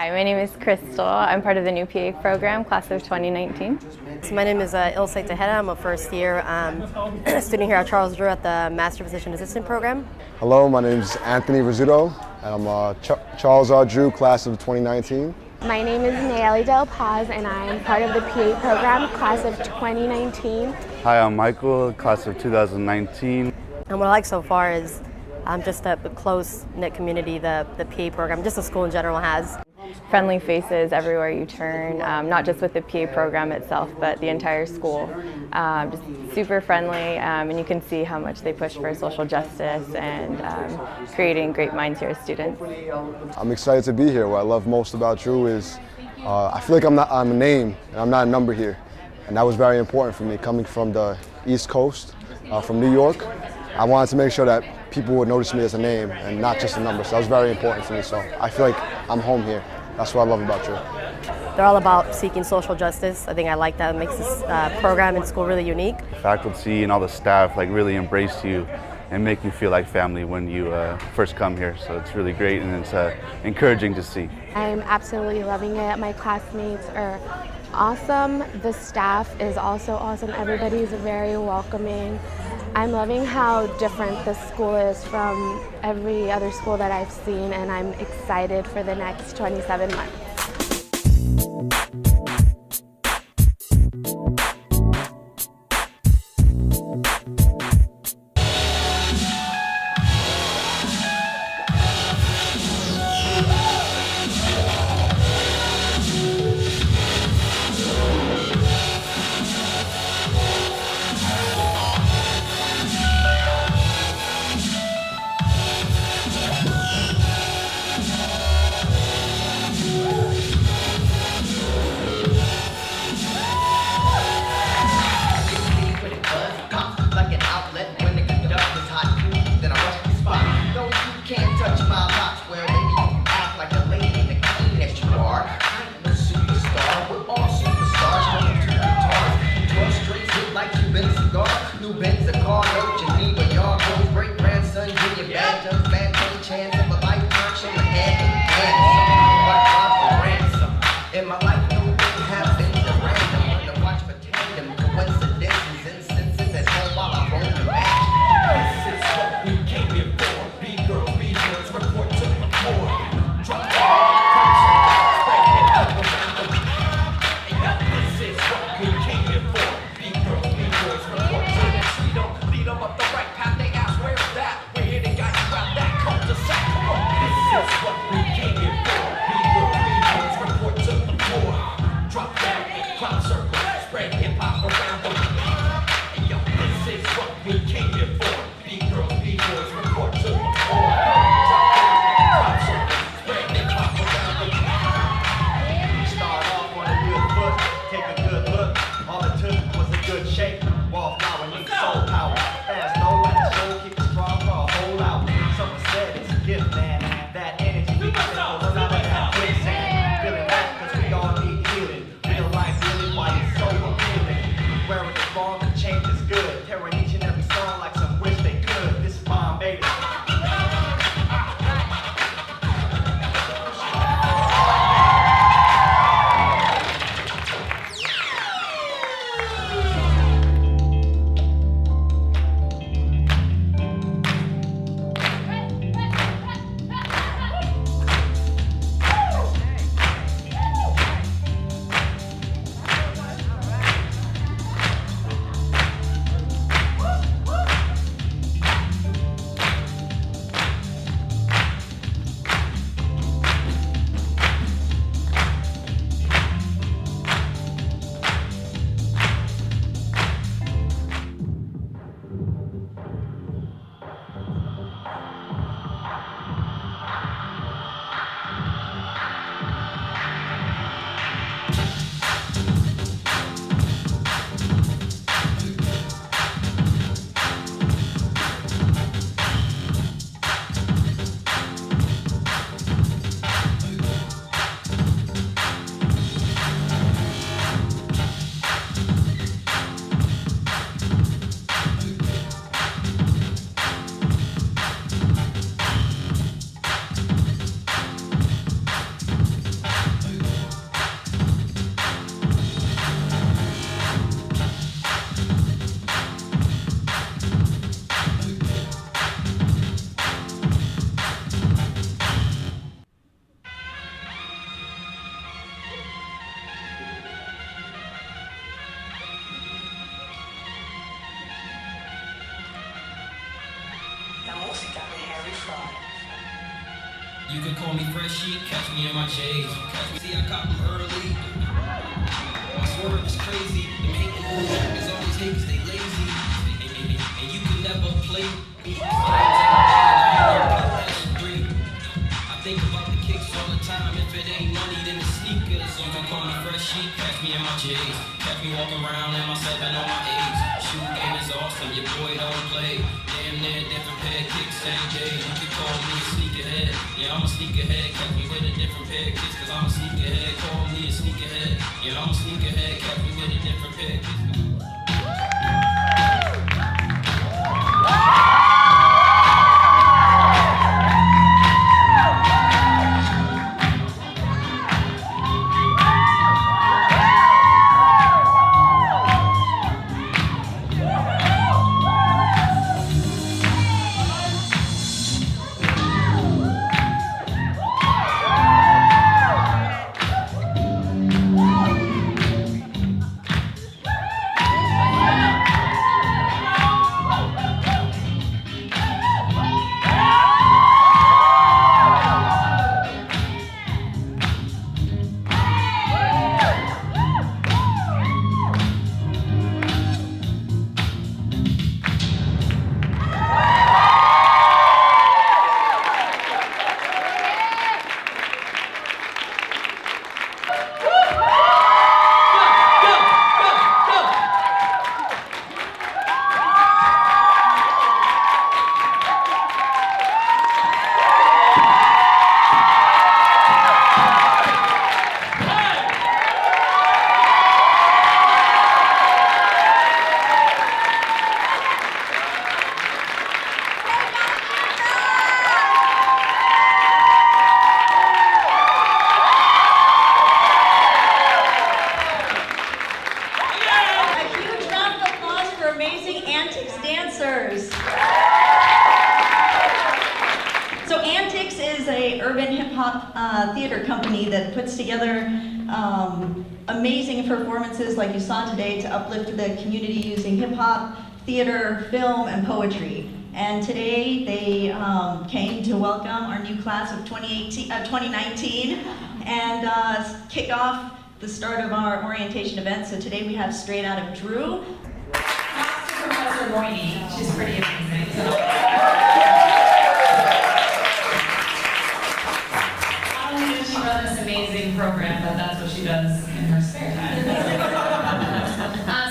Hi, my name is Crystal. I'm part of the new PA program, class of 2019. So my name is Ilse Tejeda. I'm a first year student here at Charles Drew at the Master Physician Assistant program. Hello, my name is Anthony Rizzuto, and I'm a Charles R. Drew class of 2019. My name is Nayeli Del Paz, and I am part of the PA program, class of 2019. Hi, I'm Michael, class of 2019. And what I like so far is just the close-knit community the PA program, just the school in general has. Friendly faces everywhere you turn, not just with the PA program itself, but the entire school. Just super friendly, and you can see how much they push for social justice and creating great minds here as students. I'm excited to be here. What I love most about Drew is I feel like I'm a name and I'm not a number here. And that was very important for me, coming from the East Coast, from New York. I wanted to make sure that people would notice me as a name and not just a number. So that was very important to me. So I feel like I'm home here. That's what I love about Drew. They're all about seeking social justice. I think I like that. It makes this program in school really unique. Faculty and all the staff really embrace you and make you feel like family when you first come here. So it's really great, and it's encouraging to see. I'm absolutely loving it. My classmates are awesome. The staff is also awesome. Everybody's very welcoming. I'm loving how different this school is from every other school that I've seen, and I'm excited for the next 27 months. You can call me Freshie, catch me in my J's. Catch me, see I caught them early. My swerve is crazy. The hating is always hate 'cause they lazy. And you can never play me. I think about the kicks all the time. If it ain't money, then it's sneakers. You can call me Freshie, catch me in my J's. Catch me walking around in my 7 on my 8s. Shoe game is awesome, your boy don't play. Damn near different pair of kicks same day. You can call me a sneakerhead. Yeah, I'm a sneakerhead. Catch me with a different pair of kicks, 'cause I'm a sneakerhead. Call me a sneakerhead. Yeah, I'm a sneakerhead. Catch me with a different pair of kicks. Theater company that puts together amazing performances like you saw today to uplift the community using hip hop, theater, film, and poetry. And today they came to welcome our new class of 2019 and kick off the start of our orientation event. So today we have Straight Out of Drew. Professor Moini, she's pretty amazing. Program, but that's what she does in her spare time.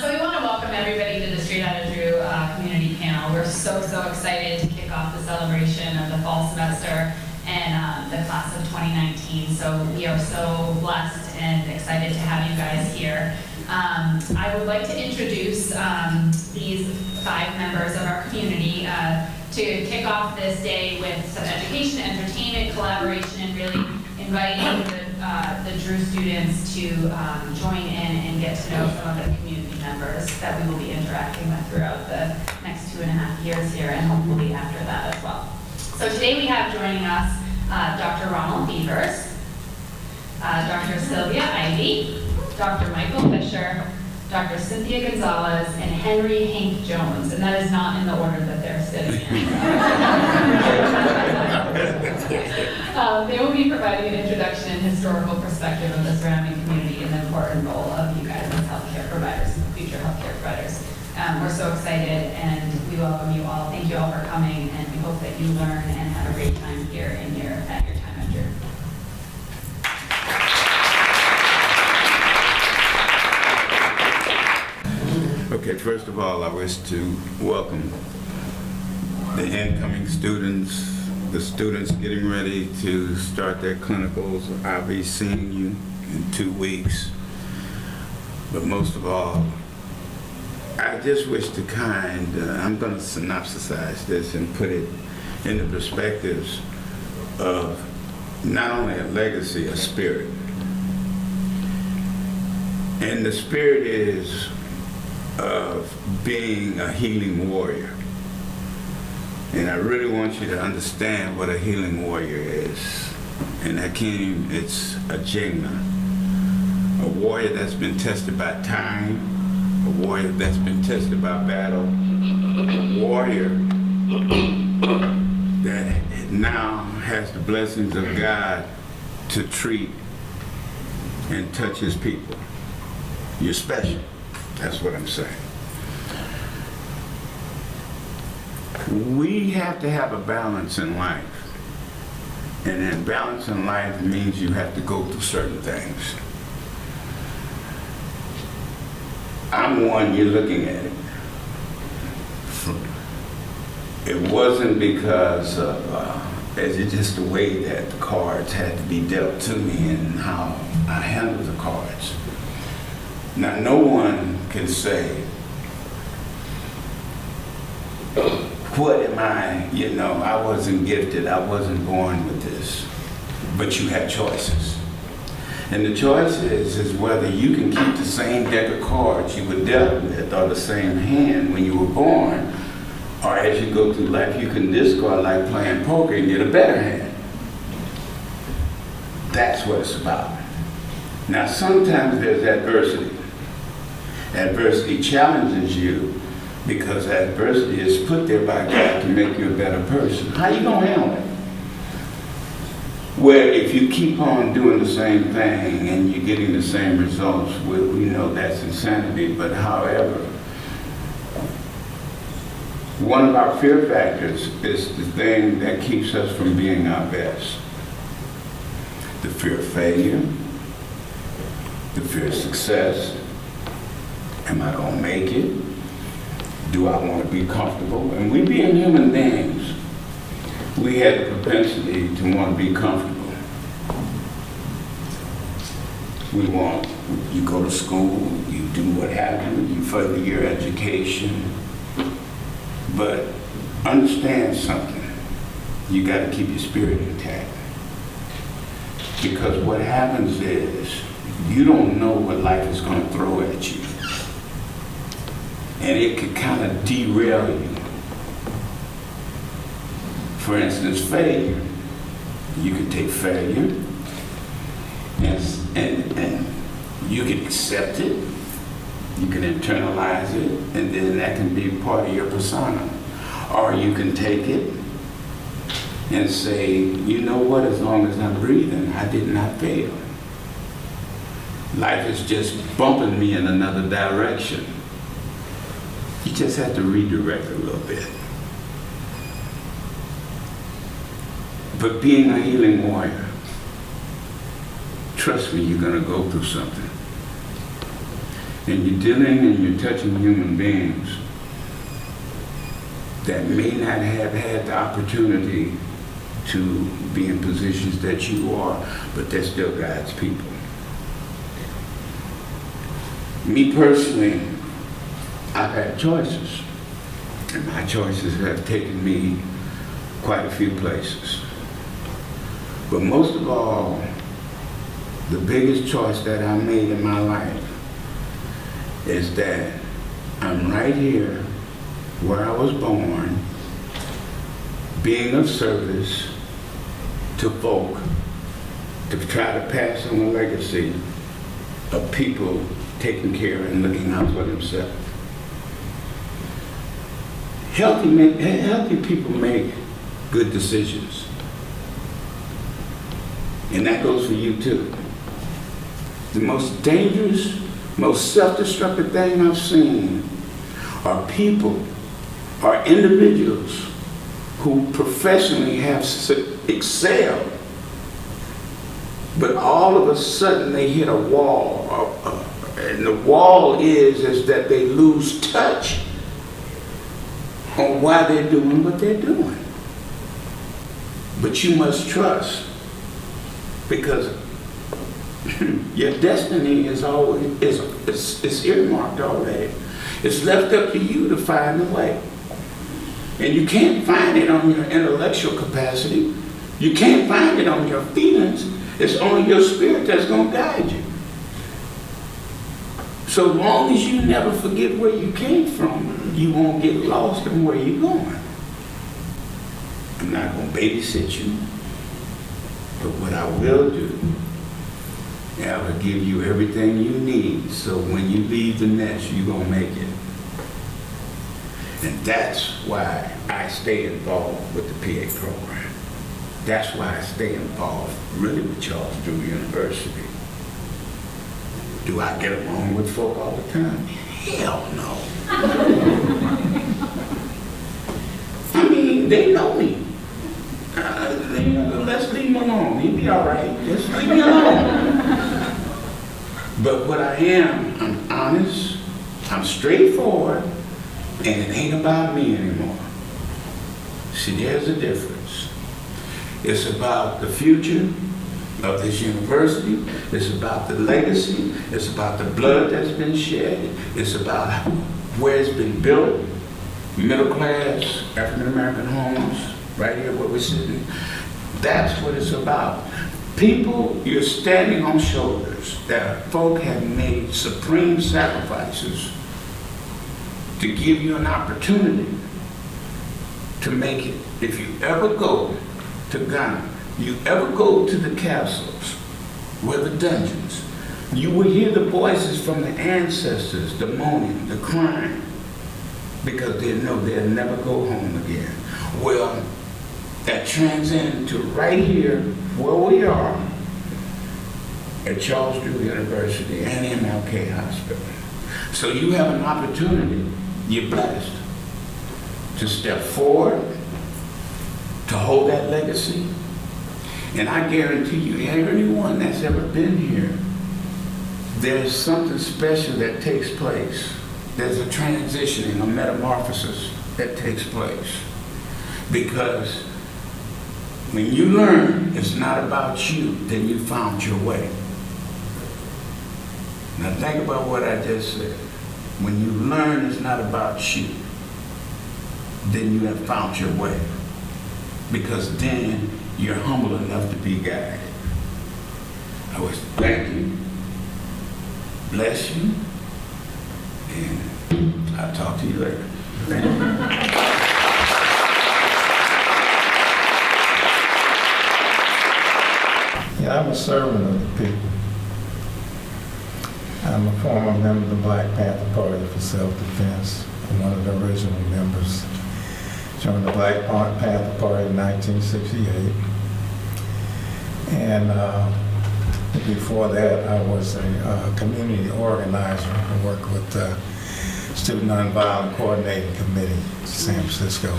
So we want to welcome everybody to the Straight Out of Drew community panel. We're so excited to kick off the celebration of the fall semester and the class of 2019. So we are so blessed and excited to have you guys here. I would like to introduce these 5 members of our community to kick off this day with some education, entertainment, collaboration, and really inviting the Drew students to join in and get to know some of the community members that we will be interacting with throughout the next 2.5 years here, and hopefully after that as well. So today we have joining us Dr. Ronald Beavers, Dr. Sylvia Ivey, Dr. Michael Fisher, Dr. Cynthia Gonzalez, and Henry Hank Jones, and that is not in the order that they're sitting in. They will be providing an introduction and historical perspective of the surrounding community and the important role of you guys as healthcare providers, future healthcare providers. We're so excited and we welcome you all. Thank you all for coming, and we hope that you learn and have a great time here at your time at Drew. Okay, first of all, I wish to welcome the incoming students, the students getting ready to start their clinicals. I'll be seeing you in 2 weeks. But most of all, I just wish to I'm going to synopsisize this and put it in the perspectives of not only a legacy, a spirit. And the spirit is of being a healing warrior. And I really want you to understand what a healing warrior is. And Hakeem, it's a Jigna, a warrior that's been tested by time, a warrior that's been tested by battle, a warrior that now has the blessings of God to treat and touch his people. You're special. That's what I'm saying. We have to have a balance in life. And then balance in life means you have to go through certain things. I'm one, you're looking at it. It wasn't because of, it's just the way that the cards had to be dealt to me and how I handle the cards. Now, no one can say, what am I, you know, I wasn't gifted, I wasn't born with this. But you have choices. And the choice is whether you can keep the same deck of cards you were dealt with or the same hand when you were born, or as you go through life, you can discard like playing poker and get a better hand. That's what it's about. Now, sometimes there's adversity. Adversity challenges you because adversity is put there by God to make you a better person. How you gonna handle it? Where if you keep on doing the same thing and you're getting the same results, we know that's insanity, but however, one of our fear factors is the thing that keeps us from being our best. The fear of failure, the fear of success. Am I gonna make it? Do I want to be comfortable? And we being human beings, we have the propensity to want to be comfortable. You go to school, you do what have you, you further your education, but understand something. You got to keep your spirit intact. Because what happens is, you don't know what life is going to throw at you. And it could kind of derail you. For instance, failure. You can take failure and you can accept it, you can internalize it, and then that can be part of your persona. Or you can take it and say, you know what, as long as I'm breathing, I did not fail. Life is just bumping me in another direction. You just have to redirect a little bit. But being a healing warrior, trust me, you're going to go through something. And you're dealing and you're touching human beings that may not have had the opportunity to be in positions that you are, but they're still God's people. Me personally, I've had choices, and my choices have taken me quite a few places. But most of all, the biggest choice that I made in my life is that I'm right here where I was born, being of service to folk, to try to pass on a legacy of people taking care and looking out for themselves. Healthy people make good decisions. And that goes for you too. The most dangerous, most self-destructive thing I've seen are people, are individuals who professionally have excelled, but all of a sudden they hit a wall, and the wall is that they lose touch on why they're doing what they're doing. But you must trust, because your destiny is always it's earmarked already. It's left up to you to find the way. And you can't find it on your intellectual capacity. You can't find it on your feelings. It's only your spirit that's going to guide you. So long as you never forget where you came from, you won't get lost in where you're going. I'm not going to babysit you. But what I will do, I will give you everything you need, so when you leave the nest, you're going to make it. And that's why I stay involved with the PA program. That's why I stay involved really with Charles Drew University. Do I get along with folk all the time? Hell no. I mean, they know me. Let's leave him alone. He'll be all right. Just leave me alone. But what I am, I'm honest, I'm straightforward, and it ain't about me anymore. See, there's a difference. It's about the future of this university. It's about the legacy. It's about the blood that's been shed. It's about where it's been built. Middle class, African American homes, right here where we're sitting. That's what it's about. People, you're standing on shoulders that folk have made supreme sacrifices to give you an opportunity to make it. If you ever go to Ghana, you ever go to the castles, where the dungeons, you will hear the voices from the ancestors, the moaning, the crying, because they know they'll never go home again. Well, that transcends to right here, where we are, at Charles Drew University and MLK Hospital. So you have an opportunity, you're blessed, to step forward, to hold that legacy. And I guarantee you, anyone that's ever been here, there's something special that takes place. There's a transitioning, a metamorphosis that takes place. Because when you learn it's not about you, then you found your way. Now think about what I just said. When you learn it's not about you, then you have found your way. Because then you're humble enough to be guided. I wish to thank you, bless you, and I'll talk to you later. Thank you. Yeah, I'm a servant of the people. I'm a former member of the Black Panther Party for Self-Defense. I'm one of the original members. Joined the Black Panther Party in 1968. And before that, I was a community organizer. I worked with the Student Nonviolent Coordinating Committee, San Francisco.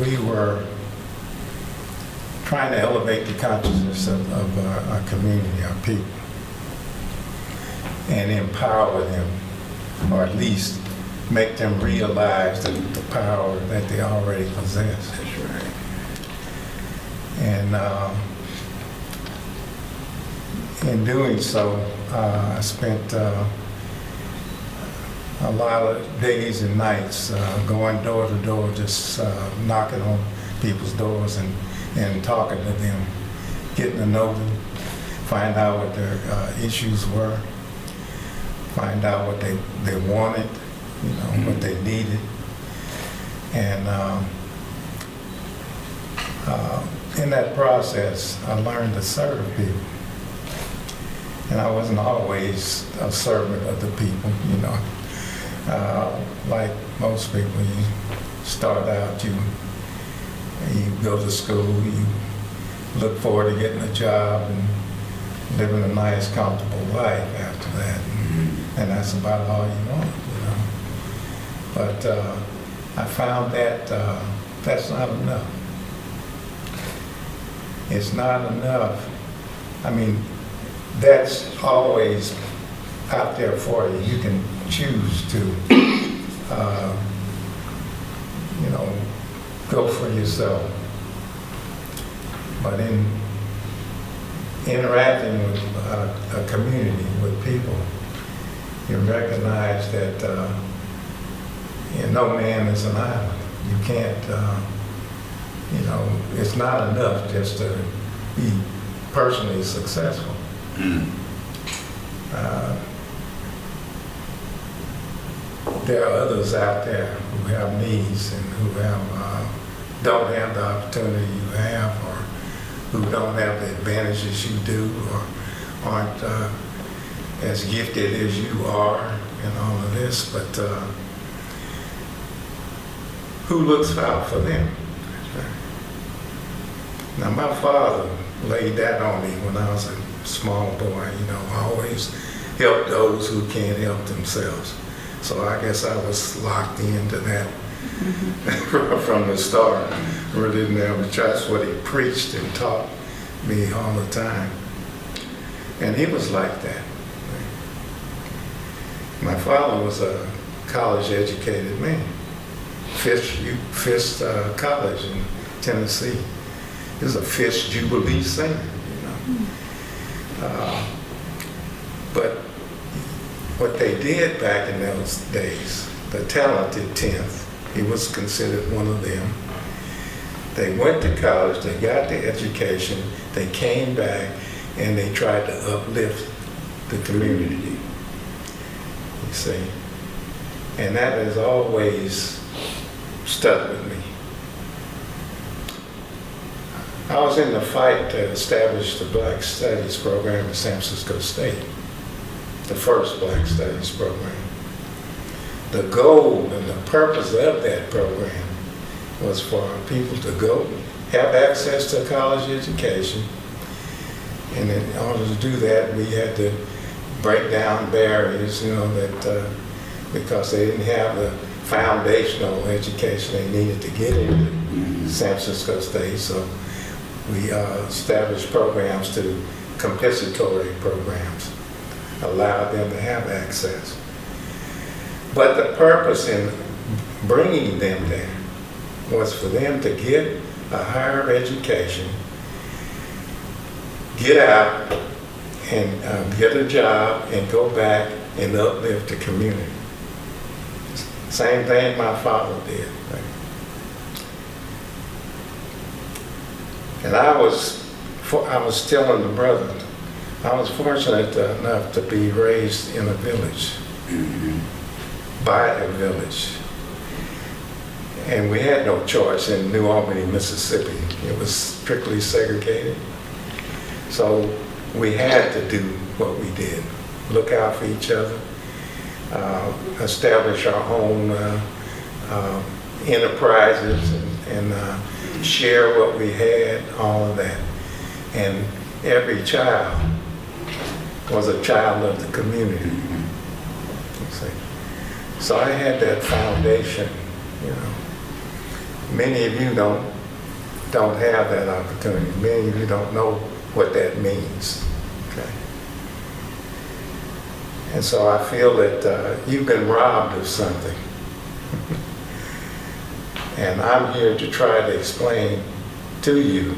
We were trying to elevate the consciousness of our community, our people, and empower them, or at least make them realize the power that they already possess. That's right. And in doing so, I spent a lot of days and nights going door to door, just knocking on people's doors and talking to them, getting to know them, find out what their issues were, find out what they wanted, you know, what they needed. And in that process, I learned to serve people. And I wasn't always a servant of the people, you know. Like most people, you start out, you go to school, you look forward to getting a job and living a nice, comfortable life after that. And that's about all you want, you know. But I found that that's not enough. It's not enough. I mean, that's always out there for you. You can choose to, you know, go for yourself. But in interacting with a community, with people, you recognize that no man is an island. You can't, you know, it's not enough just to be personally successful. There are others out there who have needs and who have don't have the opportunity you have, or who don't have the advantages you do, or aren't as gifted as you are, in all of this, but who looks out for them? Now, my father laid that on me when I was a small boy, you know, always help those who can't help themselves. So I guess I was locked into that from the start. Really didn't have a choice. What he preached and taught me all the time. And he was like that. My father was a college-educated man. Fisk College in Tennessee. He was a Fisk Jubilee singer, you know. But what they did back in those days, the talented 10th, he was considered one of them. They went to college, they got the education, they came back, and they tried to uplift the community, you see. And that has always stuck with me. I was in the fight to establish the Black Studies program at San Francisco State, the first Black Studies program. The goal and the purpose of that program was for people to go, have access to a college education, and in order to do that, we had to break down barriers, you know, that because they didn't have the foundational education they needed to get into San Francisco State, so we established programs to compensatory programs, allowed them to have access. But the purpose in bringing them there was for them to get a higher education, get out and get a job and go back and uplift the community. Same thing my father did. And I was telling the brother, I was fortunate enough to be raised in a village, by a village. And we had no choice in New Albany, Mississippi. It was strictly segregated. So we had to do what we did, look out for each other, establish our own enterprises and share what we had, all of that. And every child was a child of the community. So I had that foundation, you know. Many of you don't have that opportunity. Many of you don't know what that means. Okay. And so I feel that you've been robbed of something. And I'm here to try to explain to you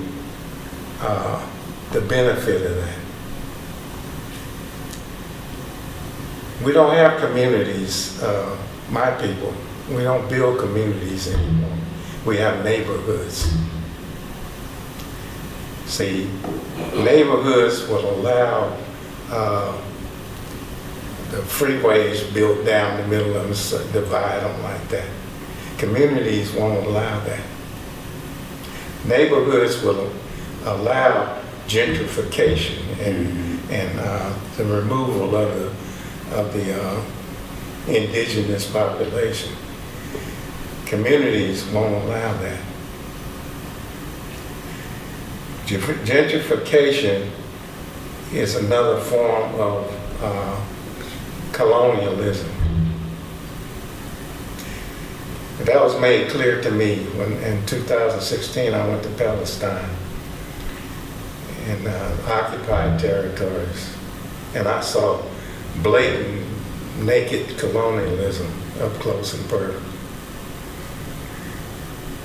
the benefit of that. We don't have communities, my people, we don't build communities anymore. We have neighborhoods. See, neighborhoods will allow the freeways built down the middle of them, so divide them like that. Communities won't allow that. Neighborhoods will allow gentrification and the removal of the indigenous population. Communities won't allow that. Gentrification is another form of colonialism. That was made clear to me when in 2016 I went to Palestine and occupied territories, and I saw blatant, naked colonialism up close and personal.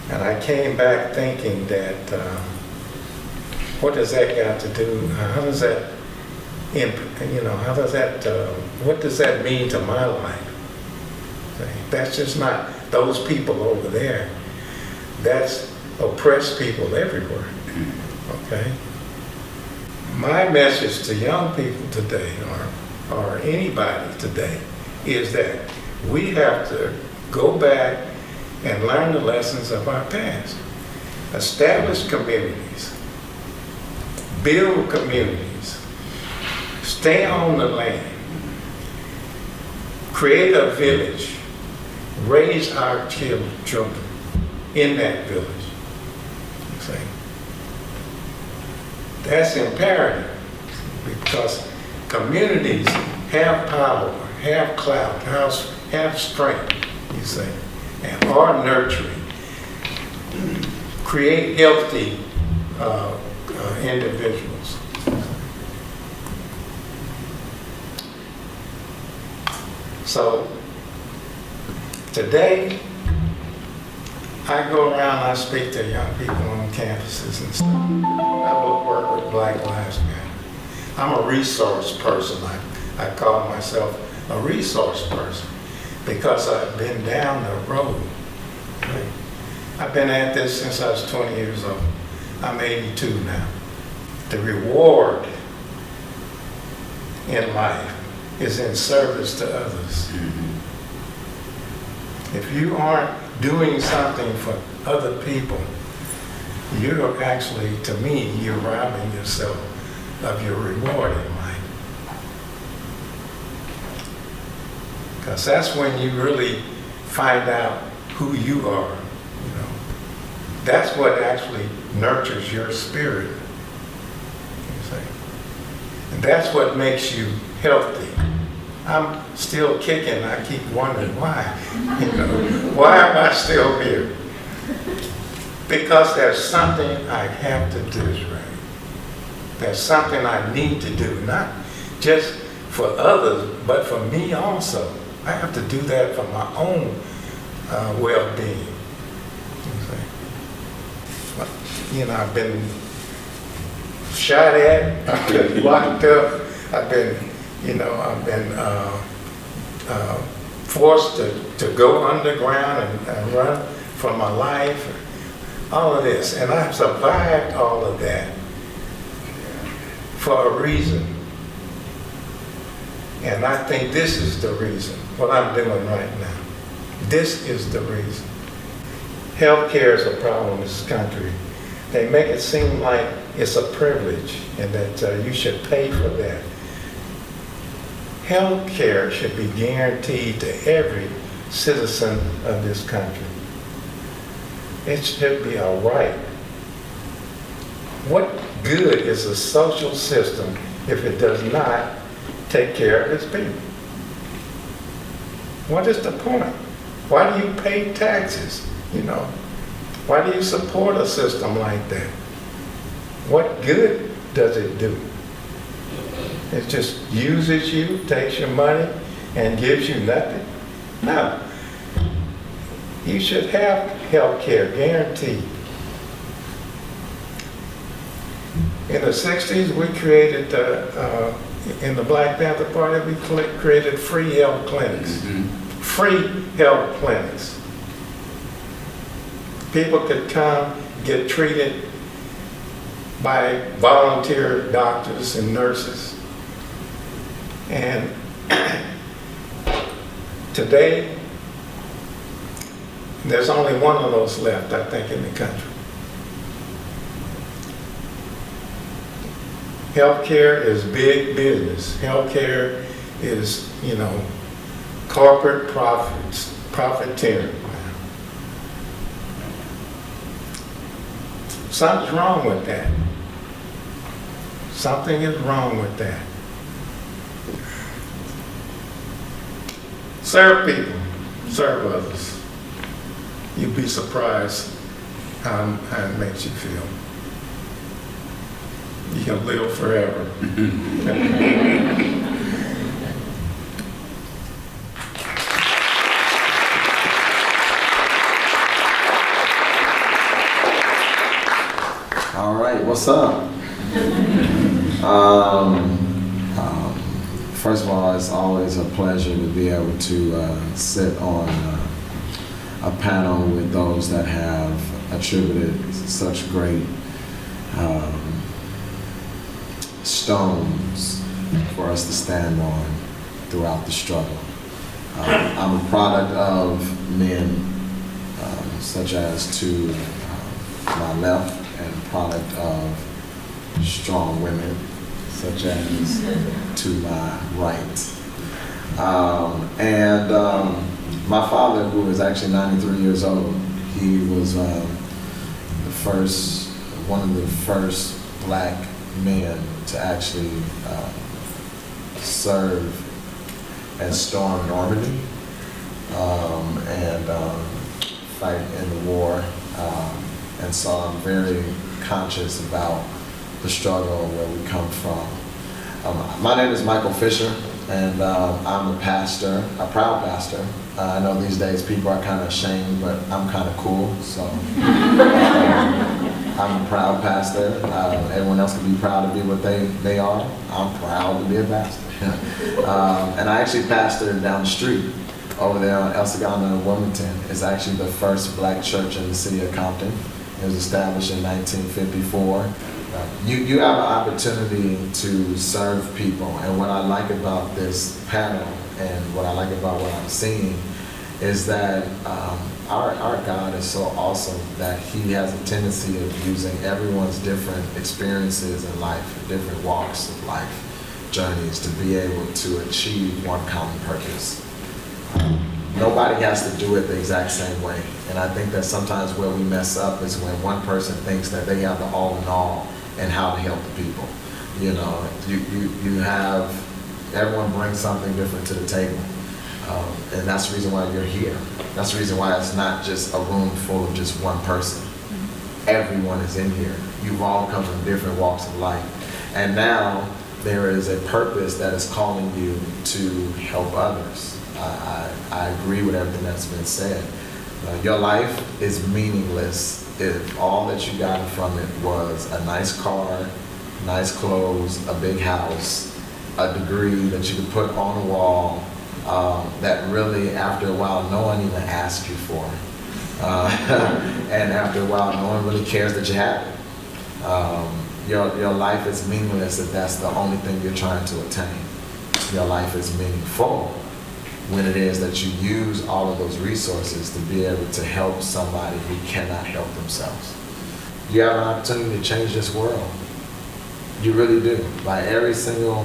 And I came back thinking that, what does that got to do? How does that, what does that mean to my life? That's just not those people over there. That's oppressed people everywhere, okay? My message to young people today, or anybody today, is that we have to go back and learn the lessons of our past. Establish communities, build communities, stay on the land, create a village, raise our children in that village. You see? That's imperative because communities have power, have clout, have strength, you see, and are nurturing. Create healthy individuals. So today, I go around, I speak to young people on campuses and stuff. I will work with Black Lives Matter. I'm a resource person. I call myself a resource person because I've been down the road. Right? I've been at this since I was 20 years old. I'm 82 now. The reward in life is in service to others. If you aren't doing something for other people, you're actually, to me, you're robbing yourself of your reward in life. Because that's when you really find out who you are. You know, that's what actually nurtures your spirit. You see? And that's what makes you healthy. I'm still kicking. I keep wondering why. You know, why am I still here? Because there's something I have to do, right? There's something I need to do, not just for others, but for me also. I have to do that for my own well-being. You know, I've been shot at, I've been locked up, I've been forced to go underground and run for my life, all of this. And I've survived all of that for a reason. And I think this is the reason, what I'm doing right now. This is the reason. Healthcare is a problem in this country. They make it seem like it's a privilege and that you should pay for that. Health care should be guaranteed to every citizen of this country. It should be a right. What good is a social system if it does not take care of its people? What is the point? Why do you pay taxes? You know, why do you support a system like that? What good does it do? It just uses you, takes your money, and gives you nothing? No. You should have health care guaranteed. In the 60s, we created, in the Black Panther Party, we created free health clinics. Free health clinics. People could come, get treated by volunteer doctors and nurses. And today, there's only one of those left, I think, in the country. Healthcare is big business. Healthcare is, you know, corporate profiteering. Something's wrong with that. Something is wrong with that. Serve people, serve others. You'd be surprised how it makes you feel. You can live forever. All right, what's up? First of all, it's always a pleasure to be able to sit on a panel with those that have attributed such great stones for us to stand on throughout the struggle. I'm a product of men such as to my left, and a product of strong women such as to my right. My father, who is actually 93 years old, he was one of the first black men to actually serve and storm Normandy and fight in the war. And so I'm very conscious about the struggle and where we come from. My name is Michael Fisher, and I'm a pastor, a proud pastor. I know these days people are kind of ashamed, but I'm kind of cool, so I'm a proud pastor. Everyone else can be proud to be what they are. I'm proud to be a pastor. And I actually pastored down the street over there on El Segundo in Wilmington. It's actually the first black church in the city of Compton. It was established in 1954. You have an opportunity to serve people, and what I like about this panel and what I like about what I'm seeing is that our God is so awesome that He has a tendency of using everyone's different experiences in life, different walks of life, journeys, to be able to achieve one common purpose. Nobody has to do it the exact same way, and I think that sometimes where we mess up is when one person thinks that they have the all in all and how to help the people. You know, you have, everyone brings something different to the table. And that's the reason why you're here. That's the reason why it's not just a room full of just one person. Everyone is in here. You've all come from different walks of life. And now there is a purpose that is calling you to help others. I agree with everything that's been said. Your life is meaningless if all that you got from it was a nice car, nice clothes, a big house, a degree that you could put on a wall, that really, after a while, no one even asks you for. And after a while, no one really cares that you have it. Your life is meaningless if that's the only thing you're trying to attain. Your life is meaningful when it is that you use all of those resources to be able to help somebody who cannot help themselves. You have an opportunity to change this world. You really do. Like every single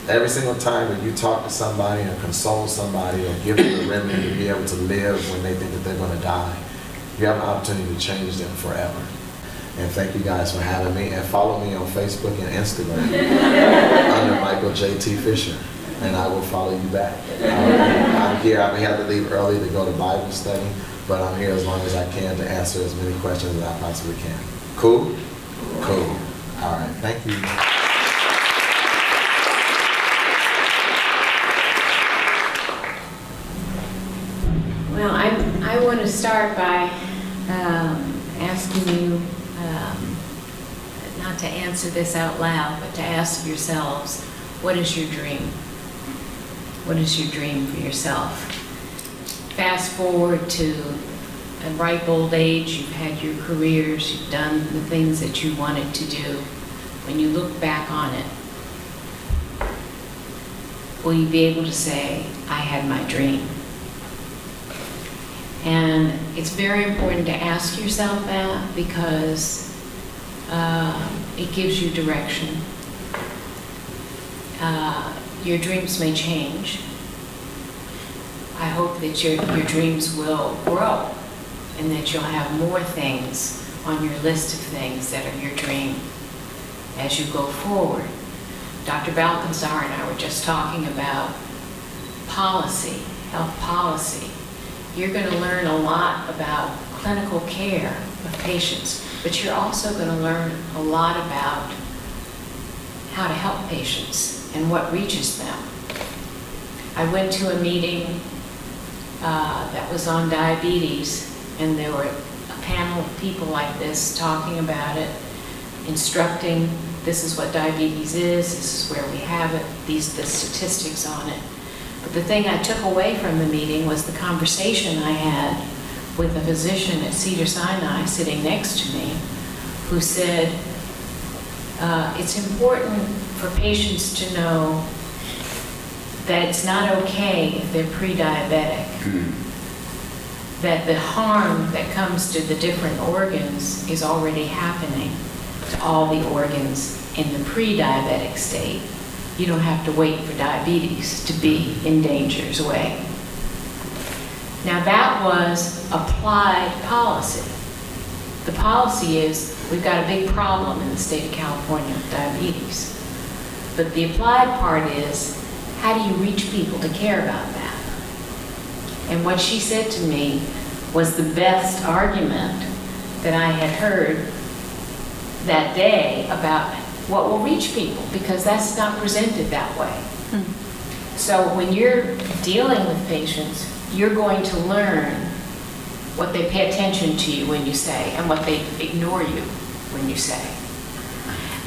time that you talk to somebody or console somebody or give them a remedy to be able to live when they think that they're going to die, you have an opportunity to change them forever. And thank you guys for having me. And follow me on Facebook and Instagram under Michael J.T. Fisher. And I will follow you back. I'm here. I may have to leave early to go to Bible study, but I'm here as long as I can to answer as many questions as I possibly can. Cool? Cool. All right. Thank you. Well, I want to start by asking you not to answer this out loud, but to ask of yourselves, what is your dream? What is your dream for yourself? Fast forward to a ripe old age, you've had your careers, you've done the things that you wanted to do. When you look back on it, will you be able to say, I had my dream? And it's very important to ask yourself that because it gives you direction. Your dreams may change. I hope that your dreams will grow and that you'll have more things on your list of things that are your dream as you go forward. Dr. Balcanzar and I were just talking about policy, health policy. You're going to learn a lot about clinical care of patients, but you're also going to learn a lot about how to help patients and what reaches them. I went to a meeting that was on diabetes, and there were a panel of people like this talking about it, instructing, this is what diabetes is, this is where we have it, these are the statistics on it. But the thing I took away from the meeting was the conversation I had with a physician at Cedars-Sinai sitting next to me, who said, it's important for patients to know that it's not okay if they're pre-diabetic, that the harm that comes to the different organs is already happening to all the organs in the pre-diabetic state. you don't have to wait for diabetes to be in danger's way. Now that was applied policy. The policy is, we've got a big problem in the state of California with diabetes. But the applied part is, how do you reach people to care about that? And what she said to me was the best argument that I had heard that day about what will reach people, because that's not presented that way. So when you're dealing with patients, you're going to learn what they pay attention to you when you say, and what they ignore you when you say.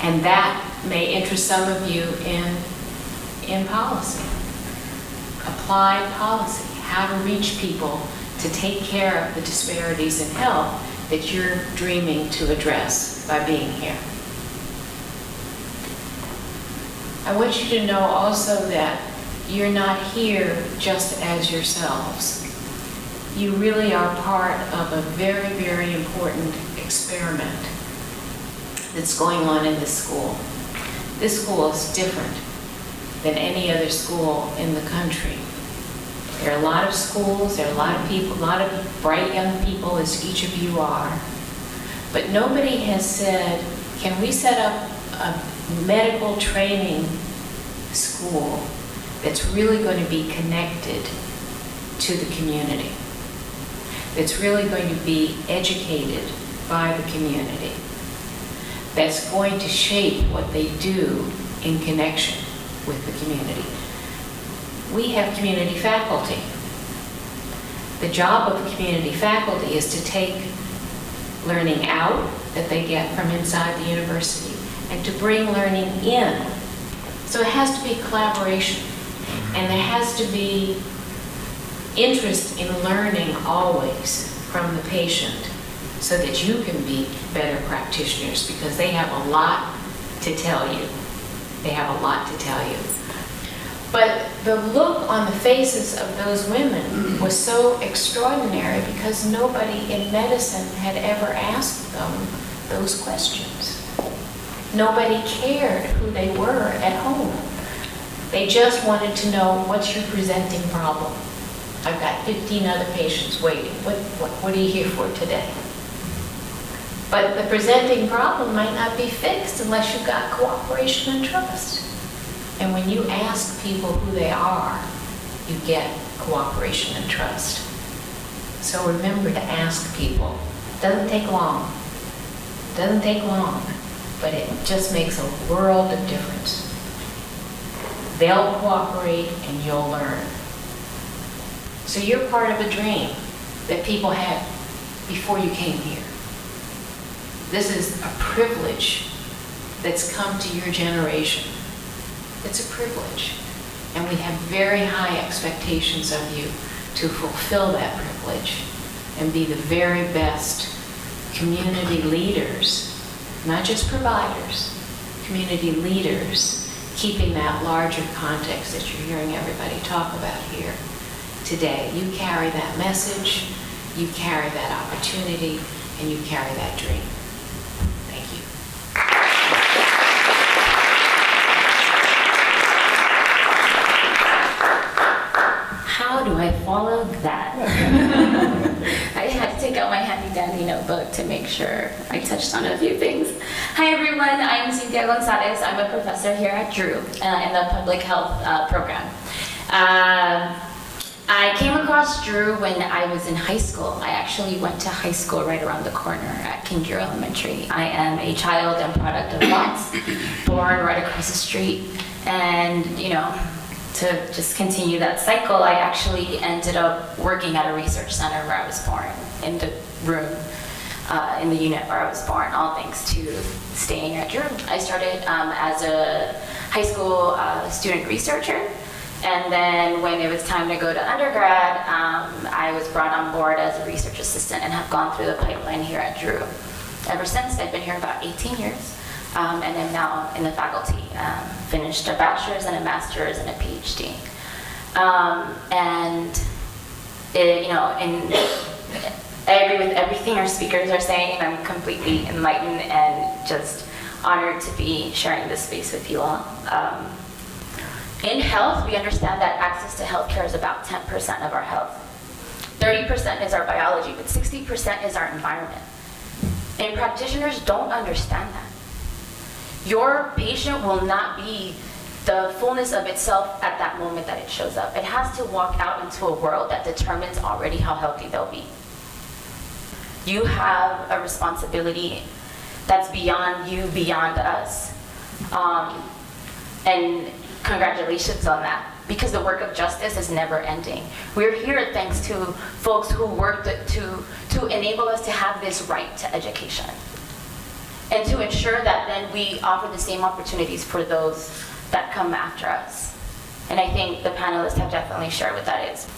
And that may interest some of you in policy, applied policy, how to reach people to take care of the disparities in health that you're dreaming to address by being here. I want you to know also that you're not here just as yourselves. You really are part of a very, very important experiment that's going on in this school. This school is different than any other school in the country. There are a lot of schools, there are a lot of people, a lot of bright young people, as each of you are. But nobody has said, can we set up a medical training school that's really going to be connected to the community, that's really going to be educated by the community, that's going to shape what they do in connection with the community. We have community faculty. The job of the community faculty is to take learning out that they get from inside the university and to bring learning in. So it has to be collaboration, and there has to be interest in learning always from the patient so that you can be better practitioners, because they have a lot to tell you. They have a lot to tell you. But the look on the faces of those women was so extraordinary because nobody in medicine had ever asked them those questions. Nobody cared who they were at home. They just wanted to know, what's your presenting problem? I've got 15 other patients waiting. What are you here for today? But the presenting problem might not be fixed unless you've got cooperation and trust. And when you ask people who they are, you get cooperation and trust. So remember to ask people. It doesn't take long. It doesn't take long, but it just makes a world of difference. They'll cooperate and you'll learn. So you're part of a dream that people had before you came here. This is a privilege that's come to your generation. It's a privilege. And we have very high expectations of you to fulfill that privilege and be the very best community leaders, not just providers, community leaders, keeping that larger context that you're hearing everybody talk about here today. You carry that message, you carry that opportunity, and you carry that dream. Thank you. How do I follow that? I had to take out my handy-dandy notebook to make sure I touched on a few things. Hi everyone, I'm Cynthia Gonzalez. I'm a professor here at Drew in the public health program. I came across Drew when I was in high school. I actually went to high school right around the corner at King Drew Elementary. I am a child and product of Watts, born right across the street. And, you know, to just continue that cycle, I actually ended up working at a research center where I was born, in the room, in the unit where I was born, all thanks to staying at Drew. I started as a high school student researcher. And then when it was time to go to undergrad, I was brought on board as a research assistant and have gone through the pipeline here at Drew. Ever since, I've been here about 18 years, and I'm now in the faculty. Finished a bachelor's and a master's and a PhD. And it, you know, I agree with everything our speakers are saying. I'm completely enlightened and just honored to be sharing this space with you all. In health, we understand that access to healthcare is about 10% of our health. 30% is our biology, but 60% is our environment. And practitioners don't understand that. Your patient will not be the fullness of itself at that moment that it shows up. It has to walk out into a world that determines already how healthy they'll be. You have a responsibility that's beyond you, beyond us. And congratulations on that, because the work of justice is never ending. We're here thanks to folks who worked to enable us to have this right to education, and to ensure that then we offer the same opportunities for those that come after us. And I think the panelists have definitely shared what that is.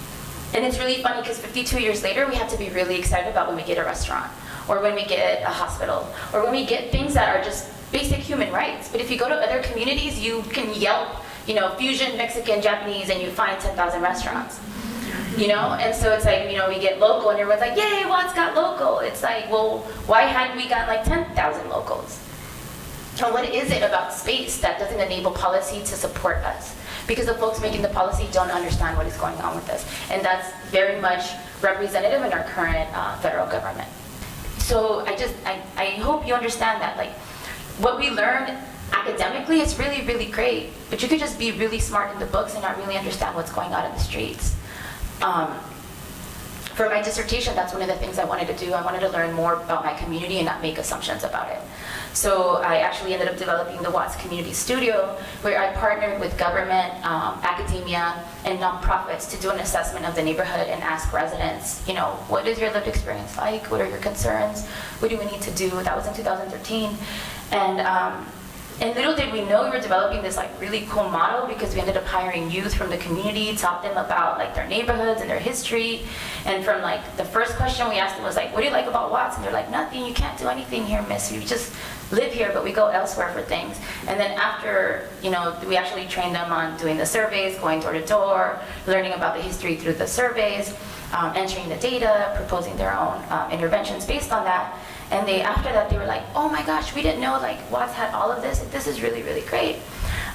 And it's really funny because 52 years later, we have to be really excited about when we get a restaurant, or when we get a hospital, or when we get things that are just basic human rights. But if you go to other communities, you can Yelp, you know, fusion, Mexican, Japanese, and you find 10,000 restaurants. You know, and so it's like, you know, we get local and everyone's like, yay, Watts got local. It's like, well, why hadn't we got like 10,000 locals? So what is it about space that doesn't enable policy to support us? Because the folks making the policy don't understand what is going on with us. And that's very much representative in our current federal government. So I hope you understand that, like, what we learn academically is really, really great, but you could just be really smart in the books and not really understand what's going on in the streets. For my dissertation, that's one of the things I wanted to do. I wanted to learn more about my community and not make assumptions about it. So I actually ended up developing the Watts Community Studio, where I partnered with government, academia, and nonprofits to do an assessment of the neighborhood and ask residents, you know, what is your lived experience like? What are your concerns? What do we need to do? That was in 2013. And little did we know we were developing this like really cool model, because we ended up hiring youth from the community, taught them about like their neighborhoods and their history. And from like the first question we asked them was like, what do you like about Watts? And they're like, nothing, you can't do anything here, miss. You just live here, but we go elsewhere for things. And then after, you know, we actually trained them on doing the surveys, going door to door, learning about the history through the surveys, entering the data, proposing their own interventions based on that. And after that, they were like, oh my gosh, we didn't know like Watts had all of this. This is really, really great.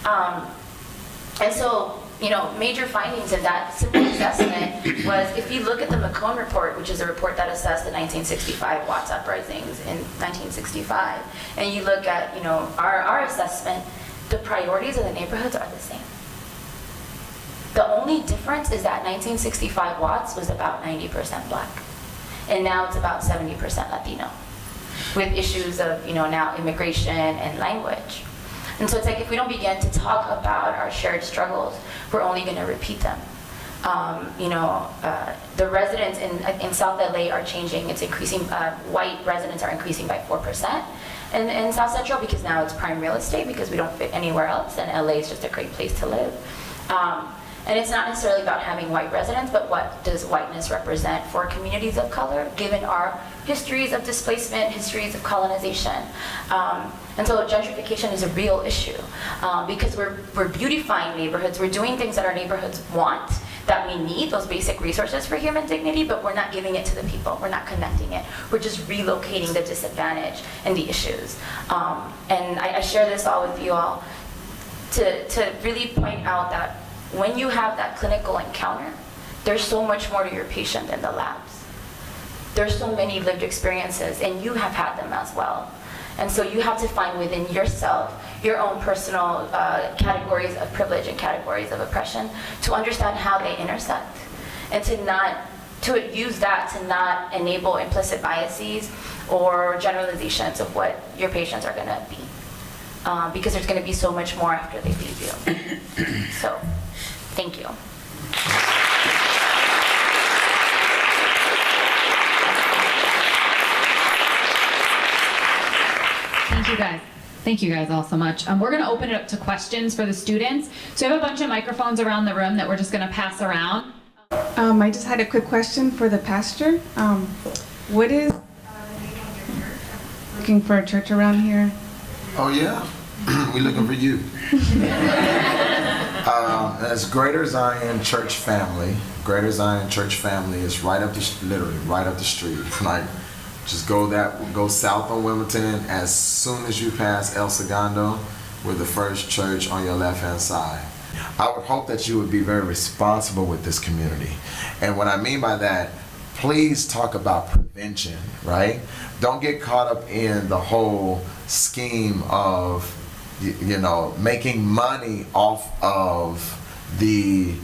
And so, you know, major findings in that simple assessment was, if you look at the McCone report, which is a report that assessed the 1965 Watts uprisings in 1965, and you look at, you know, our assessment, the priorities of the neighborhoods are the same. The only difference is that 1965 Watts was about 90% Black, and now it's about 70% Latino, with issues of, you know, now immigration and language. And so it's like, if we don't begin to talk about our shared struggles, we're only going to repeat them. You know, the residents in South LA are changing. It's increasing. White residents are increasing by 4% in South Central, because now it's prime real estate, because we don't fit anywhere else, and LA is just a great place to live. And it's not necessarily about having white residents, but what does whiteness represent for communities of color, given our histories of displacement, histories of colonization. And so gentrification is a real issue, because we're beautifying neighborhoods, we're doing things that our neighborhoods want, that we need, those basic resources for human dignity, but we're not giving it to the people, we're not connecting it. We're just relocating the disadvantage and the issues. And I share this all with you all to really point out that when you have that clinical encounter, there's so much more to your patient than the labs. There's so many lived experiences, and you have had them as well. And so you have to find within yourself your own personal categories of privilege and categories of oppression to understand how they intersect, and to use that to not enable implicit biases or generalizations of what your patients are going to be. Because there's going to be so much more after they leave you. So, thank you. Thank you guys. Thank you guys all so much. We're going to open it up to questions for the students. So we have a bunch of microphones around the room that we're just going to pass around. I just had a quick question for the pastor. What is looking for a church around here? Oh yeah, we're looking for you. As Greater Zion Church Family, Greater Zion Church Family is right up the, literally right up the street. Like, just go south on Wilmington. As soon as you pass El Segundo, we're the first church on your left-hand side. I would hope that you would be very responsible with this community. And what I mean by that, please talk about prevention, right? Don't get caught up in the whole scheme of, you know, making money off of the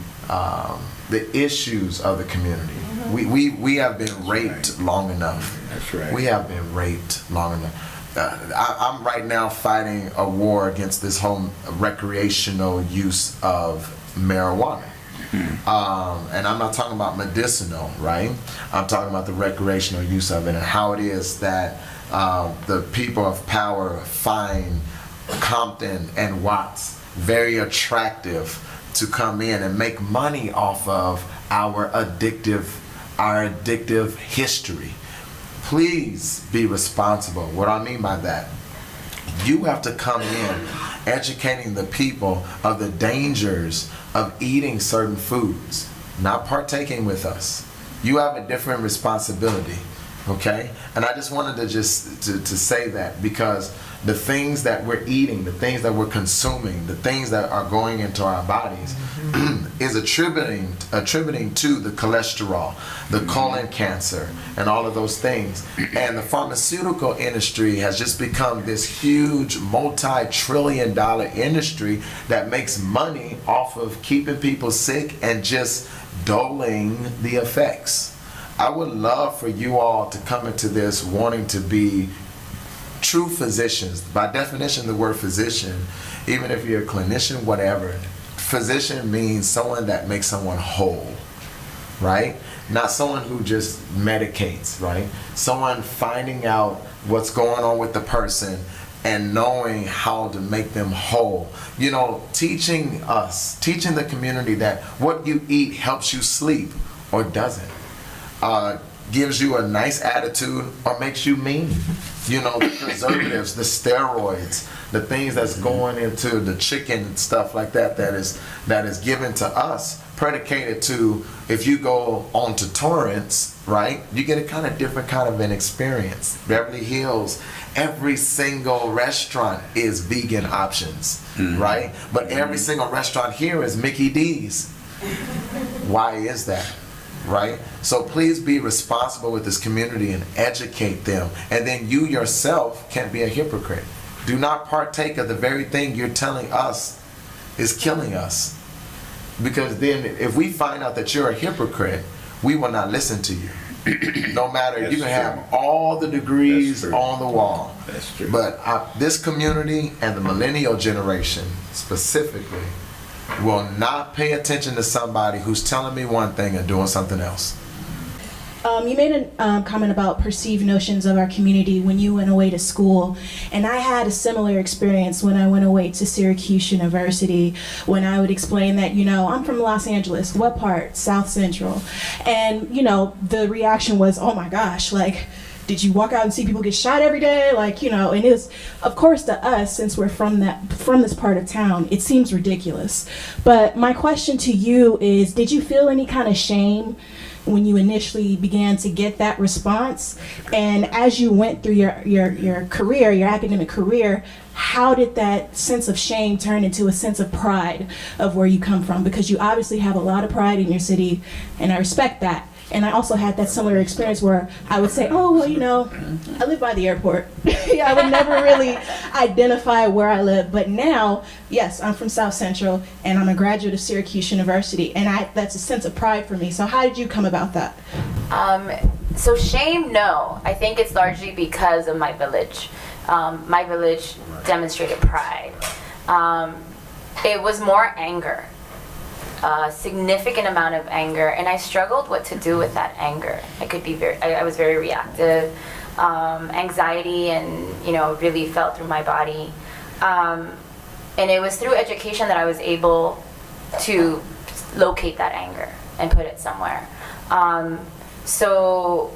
issues of the community. We have been raped long enough. That's right. We have been raped long enough. I'm right now fighting a war against this whole recreational use of marijuana. And I'm not talking about medicinal, right? I'm talking about the recreational use of it and how it is that the people of power find Compton and Watts very attractive to come in and make money off of our addictive history. Please be responsible. What I mean by that, you have to come in educating the people of the dangers of eating certain foods, not partaking with us. You have a different responsibility, okay? And I just wanted to to say that, because the things that we're eating, the things that we're consuming, the things that are going into our bodies is attributing to the cholesterol, the colon cancer, and all of those things. And the pharmaceutical industry has just become this huge multi-trillion-dollar industry that makes money off of keeping people sick and just doling the effects. I would love for you all to come into this wanting to be true physicians. By definition, the word physician, even if you're a clinician, whatever, physician means someone that makes someone whole, right? Not someone who just medicates, right? Someone finding out what's going on with the person and knowing how to make them whole. You know, teaching the community that what you eat helps you sleep or doesn't. Gives you a nice attitude or makes you mean. You know, the preservatives, the steroids, the things that's going into the chicken and stuff like that that is given to us, predicated to, if you go on to Torrance, right, you get a kind of different kind of an experience. Beverly Hills, every single restaurant is vegan options, right? But every single restaurant here is Mickey D's. Why is that? Right? So please be responsible with this community and educate them. And then you yourself can't be a hypocrite. Do not partake of the very thing you're telling us is killing us. Because then if we find out that you're a hypocrite, we will not listen to you. No matter, you can have all the degrees on the wall. That's true. But this community and the millennial generation specifically will not pay attention to somebody who's telling me one thing and doing something else. You made a comment about perceived notions of our community when you went away to school, and I had a similar experience when I went away to Syracuse University, when I would explain that, you know, I'm from Los Angeles. What part? South Central. And, you know, the reaction was, oh my gosh, like, did you walk out and see people get shot every day? Like, you know, and it's, of course, to us, since we're from this part of town, it seems ridiculous. But my question to you is, did you feel any kind of shame when you initially began to get that response? And as you went through your career, your academic career, how did that sense of shame turn into a sense of pride of where you come from? Because you obviously have a lot of pride in your city, and I respect that. And I also had that similar experience where I would say, oh, well, you know, I live by the airport. I would never really identify where I live. But now, yes, I'm from South Central, and I'm a graduate of Syracuse University, and that's a sense of pride for me. So how did you come about that? So shame, no. I think it's largely because of my village. My village demonstrated pride. It was more anger. A significant amount of anger, and I struggled what to do with that anger. I was very reactive, anxiety, and really felt through my body. And it was through education that I was able to locate that anger and put it somewhere. So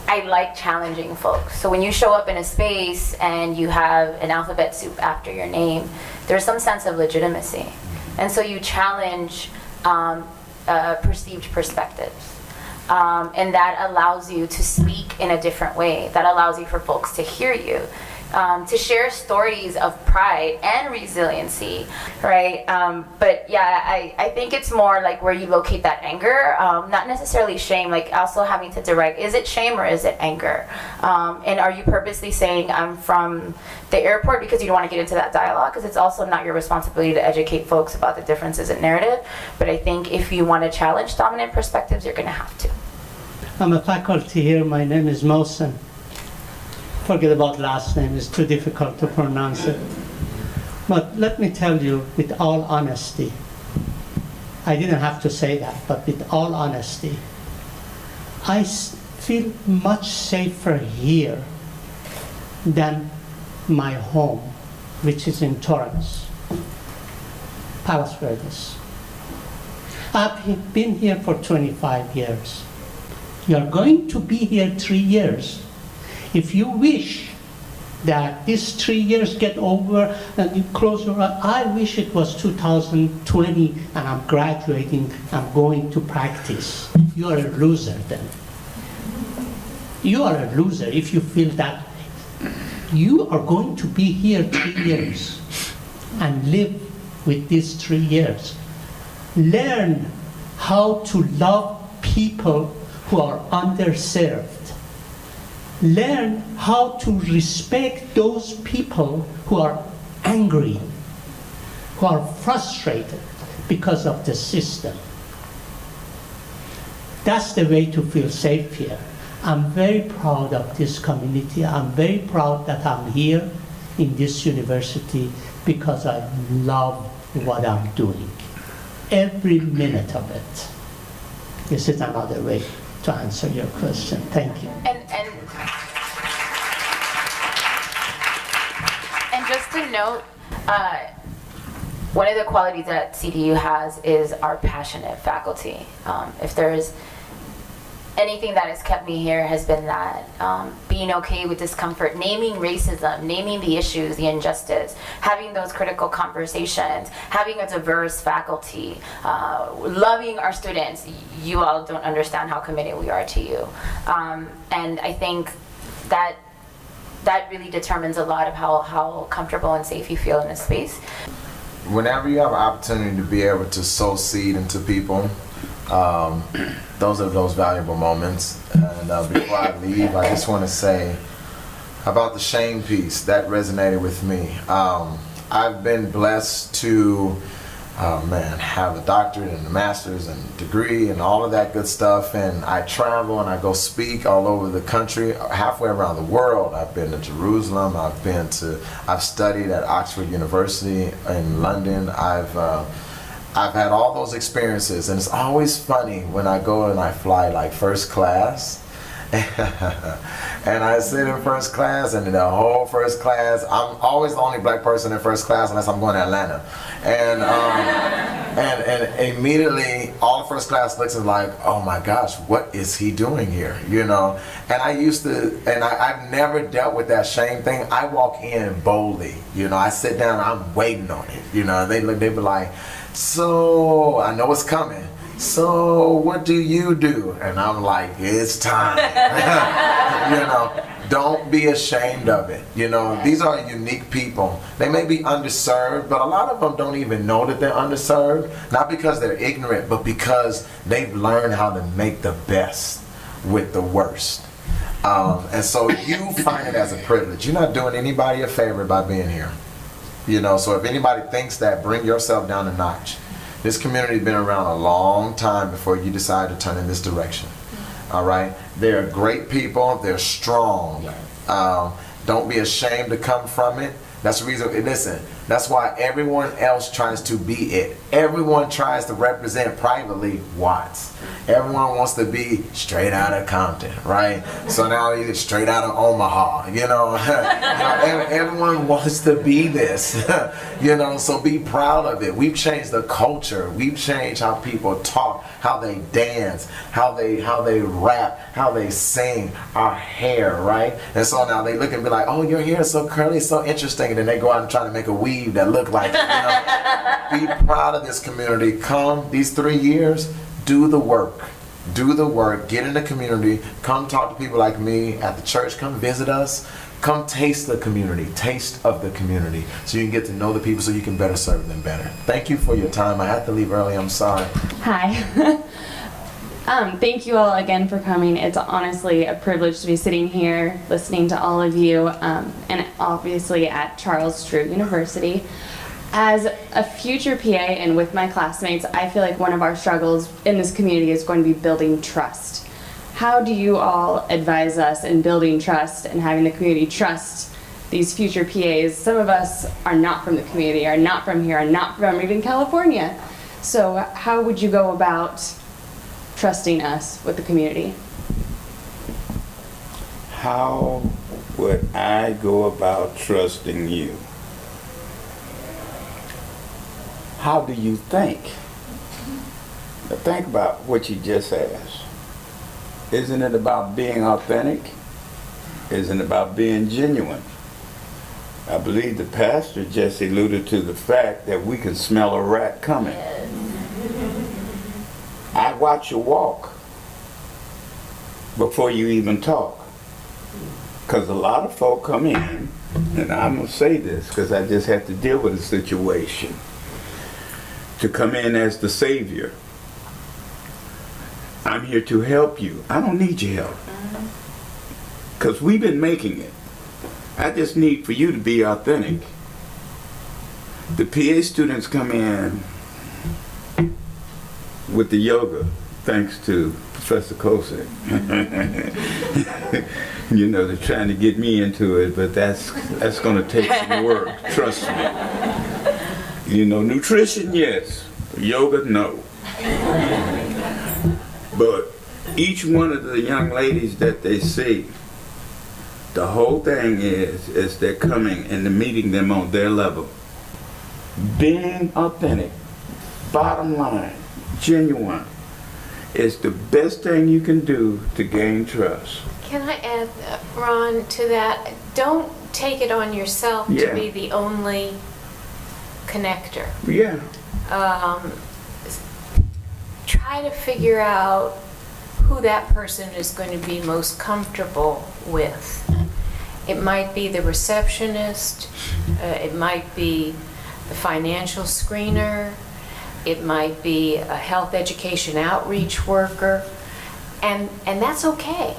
I like challenging folks. So when you show up in a space and you have an alphabet soup after your name, there's some sense of legitimacy. And so you challenge perceived perspectives. And that allows you to speak in a different way. That allows you for folks to hear you. to share stories of pride and resiliency, right? But yeah, I think it's more like where you locate that anger, not necessarily shame, like also having to direct, is it shame or is it anger? And are you purposely saying I'm from the airport because you don't want to get into that dialogue? Because it's also not your responsibility to educate folks about the differences in narrative. But I think if you want to challenge dominant perspectives, you're going to have to. I'm a faculty here. My name is Mohsen. Forget about last name, it's too difficult to pronounce it. But let me tell you with all honesty, I didn't have to say that, but with all honesty, I feel much safer here than my home, which is in Torrance, Palos Verdes. I've been here for 25 years. You're going to be here 3 years. If you wish that these 3 years get over and you close your eyes, I wish it was 2020 and I'm graduating, I'm going to practice. You are a loser then. You are a loser if you feel that you are going to be here 3 years and live with these 3 years. Learn how to love people who are underserved. Learn how to respect those people who are angry, who are frustrated because of the system. That's the way to feel safe here. I'm very proud of this community. I'm very proud that I'm here in this university because I love what I'm doing. Every minute of it. This is another way to answer your question. Thank you. And just to note, one of the qualities that CDU has is our passionate faculty. If there's anything that has kept me here has been that being okay with discomfort, naming racism, naming the issues, the injustice, having those critical conversations, having a diverse faculty, loving our students. You all don't understand how committed we are to you. And I think that really determines a lot of how comfortable and safe you feel in a space. Whenever you have an opportunity to be able to sow seed into people, those are those valuable moments. And before I leave, I just want to say about the shame piece that resonated with me. I've been blessed to have a doctorate and a master's and degree and all of that good stuff, and I travel and I go speak all over the country, halfway around the world. I've been to Jerusalem, I've studied at Oxford University in London. I've had all those experiences, and it's always funny when I go and I fly like first class and I sit in first class, and in the whole first class, I'm always the only black person in first class unless I'm going to Atlanta. And immediately all the first class looks and like, oh my gosh, what is he doing here? You know? And I've never dealt with that shame thing. I walk in boldly, you know, I sit down, I'm waiting on it. You know, they be like, so I know it's coming. So what do you do? And I'm like, it's time. You know, don't be ashamed of it. You know, these are unique people. They may be underserved, but a lot of them don't even know that they're underserved. Not because they're ignorant, but because they've learned how to make the best with the worst. And so you find it as a privilege. You're not doing anybody a favor by being here. You know, so if anybody thinks that, bring yourself down a notch. This community has been around a long time before you decide to turn in this direction. All right? They're great people. They're strong. Don't be ashamed to come from it. That's the reason. Listen, that's why everyone else tries to be it. Everyone tries to represent privately Watts. Everyone wants to be straight out of Compton, right? So now he's straight out of Omaha, you know. Everyone wants to be this, you know, so be proud of it. We've changed the culture. We've changed how people talk, how they dance, how they rap, how they sing, our hair, right? And so now they look and be like, oh, your hair is so curly, so interesting. And then they go out and try to make a weave that look like it, you know. Be proud of this community. Come these 3 years, do the work. Do the work, get in the community, come talk to people like me at the church, come visit us, Come taste the community, taste of the community, so you can get to know the people so you can better serve them better. Thank you for your time. I had to leave early, I'm sorry. Hi. Thank you all again for coming. It's honestly a privilege to be sitting here listening to all of you, and obviously at Charles Drew University. As a future PA and with my classmates, I feel like one of our struggles in this community is going to be building trust. How do you all advise us in building trust and having the community trust these future PAs? Some of us are not from the community, are not from here, are not from even California. So how would you go about trusting us with the community? How would I go about trusting you? How do you think? Now think about what you just asked. Isn't it about being authentic? Isn't it about being genuine? I believe the pastor just alluded to the fact that we can smell a rat coming. I watch you walk before you even talk. Because a lot of folk come in, and I'm going to say this because I just have to deal with a situation, to come in as the Savior. I'm here to help you. I don't need your help. Because we've been making it. I just need for you to be authentic. The PA students come in with the yoga, thanks to Professor Kosick. You know, they're trying to get me into it, but that's going to take some work, trust me. You know, nutrition, yes. Yoga, no. But each one of the young ladies that they see, the whole thing is they're coming and they're meeting them on their level. Being authentic, bottom line, genuine, is the best thing you can do to gain trust. Can I add, Ron, to that? Don't take it on yourself to be the only connector. Yeah. Try to figure out who that person is going to be most comfortable with. It might be the receptionist, it might be the financial screener, it might be a health education outreach worker, and that's okay.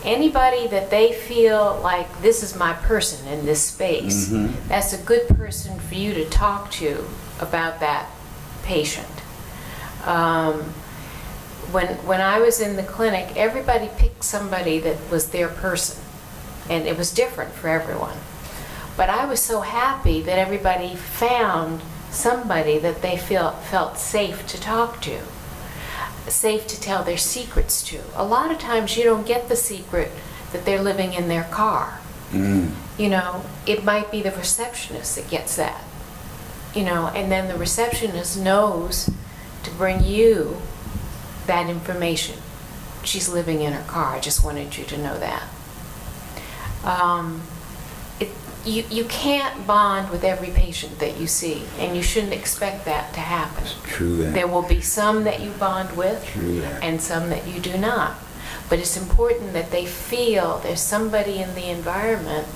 Anybody that they feel like this is my person in this space, that's a good person for you to talk to about that patient. When I was in the clinic, everybody picked somebody that was their person, and it was different for everyone. But I was so happy that everybody found somebody that they felt safe to talk to, safe to tell their secrets to. A lot of times you don't get the secret that they're living in their car. You know, it might be the receptionist that gets that. You know, and then the receptionist knows to bring you that information. She's living in her car. I just wanted you to know that. You can't bond with every patient that you see, and you shouldn't expect that to happen. True that. There will be some that you bond with, and some that you do not. But it's important that they feel there's somebody in the environment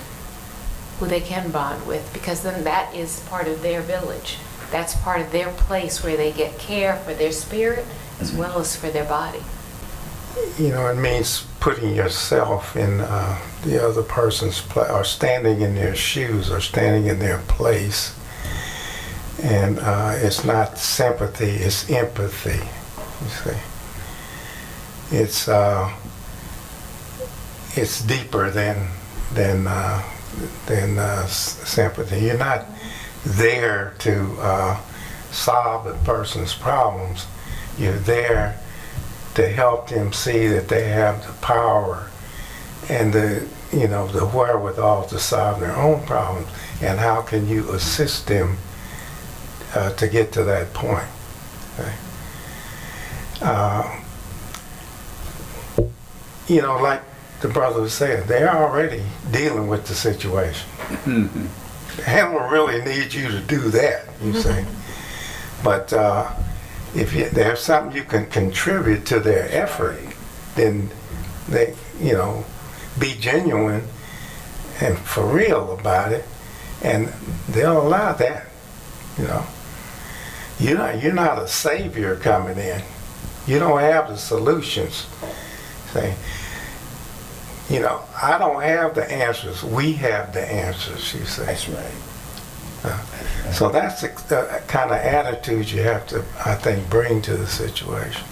who they can bond with, because then that is part of their village. That's part of their place where they get care for their spirit as well as for their body. You know, it means putting yourself in the other person's place, or standing in their shoes, or standing in their place. And it's not sympathy, it's empathy, you see. It's deeper than sympathy. You're not there to solve the person's problems. You're there to help them see that they have the power and the wherewithal to solve their own problems, and how can you assist them to get to that point. Okay? You know, like the brother was saying, they're already dealing with the situation. They don't really need you to do that, you see. But if there's something you can contribute to their effort, then they, be genuine and for real about it, and they'll allow that, you know. You're not a savior coming in. You don't have the solutions. Say, you know, I don't have the answers. We have the answers, you say. That's right. So that's the kind of attitude you have to, I think, bring to the situation.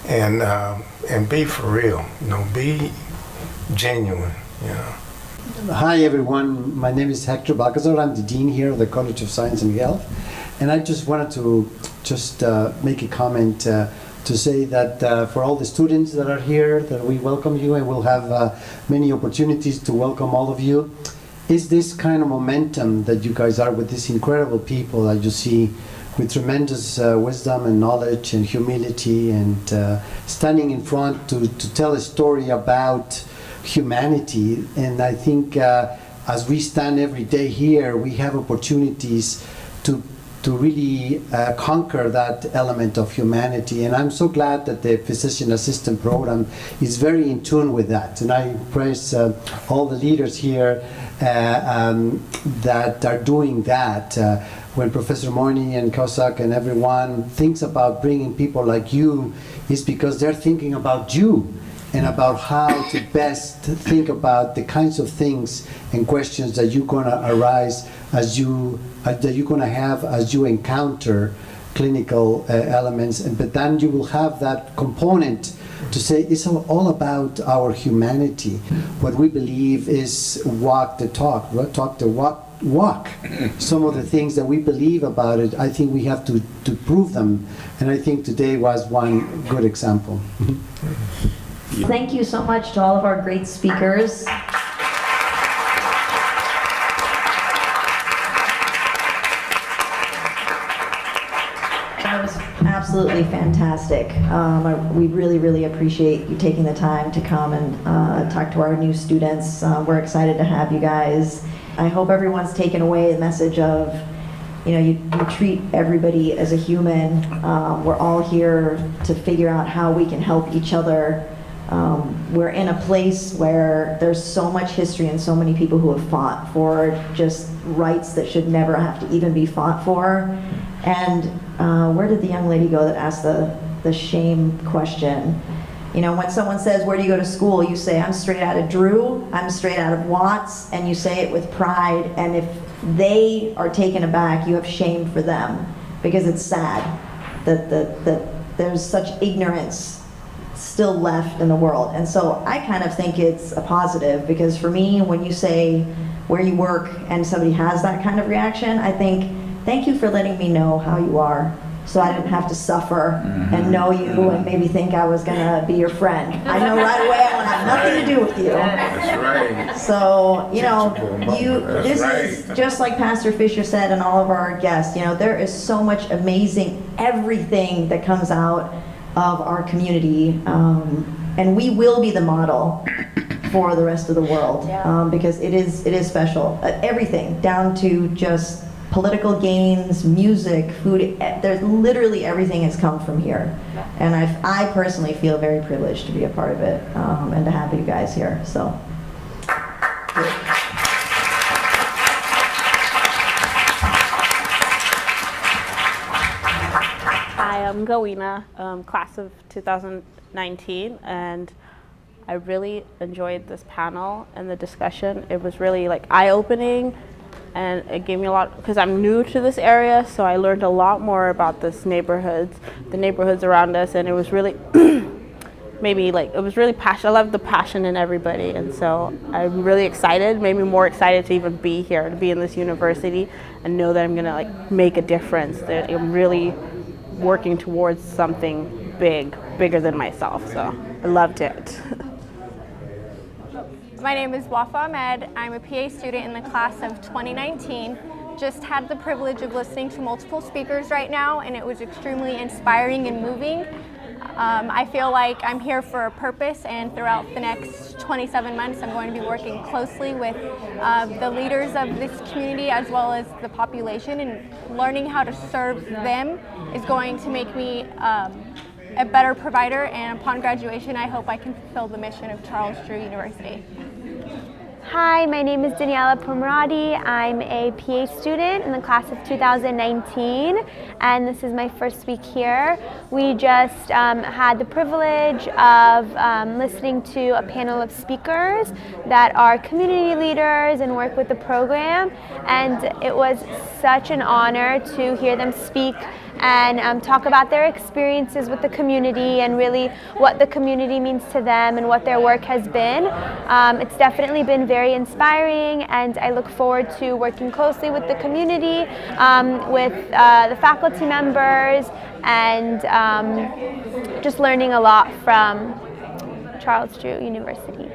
And be for real, you know, be genuine, you know. Hi everyone, my name is Hector Balcazar. I'm the Dean here of the College of Science and Health. And I just wanted to make a comment to say that for all the students that are here, that we welcome you, and we'll have many opportunities to welcome all of you. Is this kind of momentum that you guys are with these incredible people that you see with tremendous wisdom and knowledge and humility and standing in front to tell a story about humanity. And I think as we stand every day here, we have opportunities to really conquer that element of humanity. And I'm so glad that the physician assistant program is very in tune with that. And I praise all the leaders here that are doing that. When Professor Morney and Cossack and everyone thinks about bringing people like you, is because they're thinking about you and about how to best think about the kinds of things and questions that you're going to arise as that you're going to have as you encounter clinical elements. But then you will have that component to say it's all about our humanity. What we believe is walk the talk, talk the walk. Some of the things that we believe about it, I think we have to prove them. And I think today was one good example. Thank you so much to all of our great speakers. That was absolutely fantastic. We really, really appreciate you taking the time to come and talk to our new students. We're excited to have you guys. I hope everyone's taken away the message of, you know, you treat everybody as a human. We're all here to figure out how we can help each other. We're in a place where there's so much history and so many people who have fought for just rights that should never have to even be fought for. And where did the young lady go that asked the shame question? You know, when someone says, where do you go to school? You say, I'm straight out of Drew, I'm straight out of Watts, and you say it with pride. And if they are taken aback, you have shame for them, because it's sad that there's such ignorance still left in the world. And so I kind of think it's a positive, because for me, when you say where you work and somebody has that kind of reaction, I think, thank you for letting me know how you are, so I didn't have to suffer and know you and maybe think I was gonna be your friend. I know right away I want to have nothing to do with you. That's right. So, you know, this is just like Pastor Fisher said and all of our guests, you know, there is so much amazing everything that comes out of our community, and we will be the model for the rest of the world, because it is special. Everything, down to just political gains, music, food, there's literally everything has come from here. And I personally feel very privileged to be a part of it, and to have you guys here, so. Hi, I'm Galina, class of 2019, and I really enjoyed this panel and the discussion. It was really like eye-opening, and it gave me a lot, because I'm new to this area, so I learned a lot more about the neighborhoods around us, and it was really it was really passionate. I love the passion in everybody, and so I'm really excited, maybe more excited to even be here, to be in this university, and know that I'm gonna like make a difference, that I'm really working towards something bigger than myself, so I loved it. My name is Wafa Ahmed. I'm a PA student in the class of 2019. Just had the privilege of listening to multiple speakers right now, and it was extremely inspiring and moving. I feel like I'm here for a purpose, and throughout the next 27 months I'm going to be working closely with the leaders of this community as well as the population, and learning how to serve them is going to make me a better provider, and upon graduation I hope I can fulfill the mission of Charles Drew University. Hi, my name is Daniela Pomerati. I'm a PA student in the class of 2019, and this is my first week here. We just had the privilege of listening to a panel of speakers that are community leaders and work with the program, and it was such an honor to hear them speak and talk about their experiences with the community and really what the community means to them and what their work has been. It's definitely been very inspiring, and I look forward to working closely with the community, with the faculty members, and just learning a lot from Charles Drew University.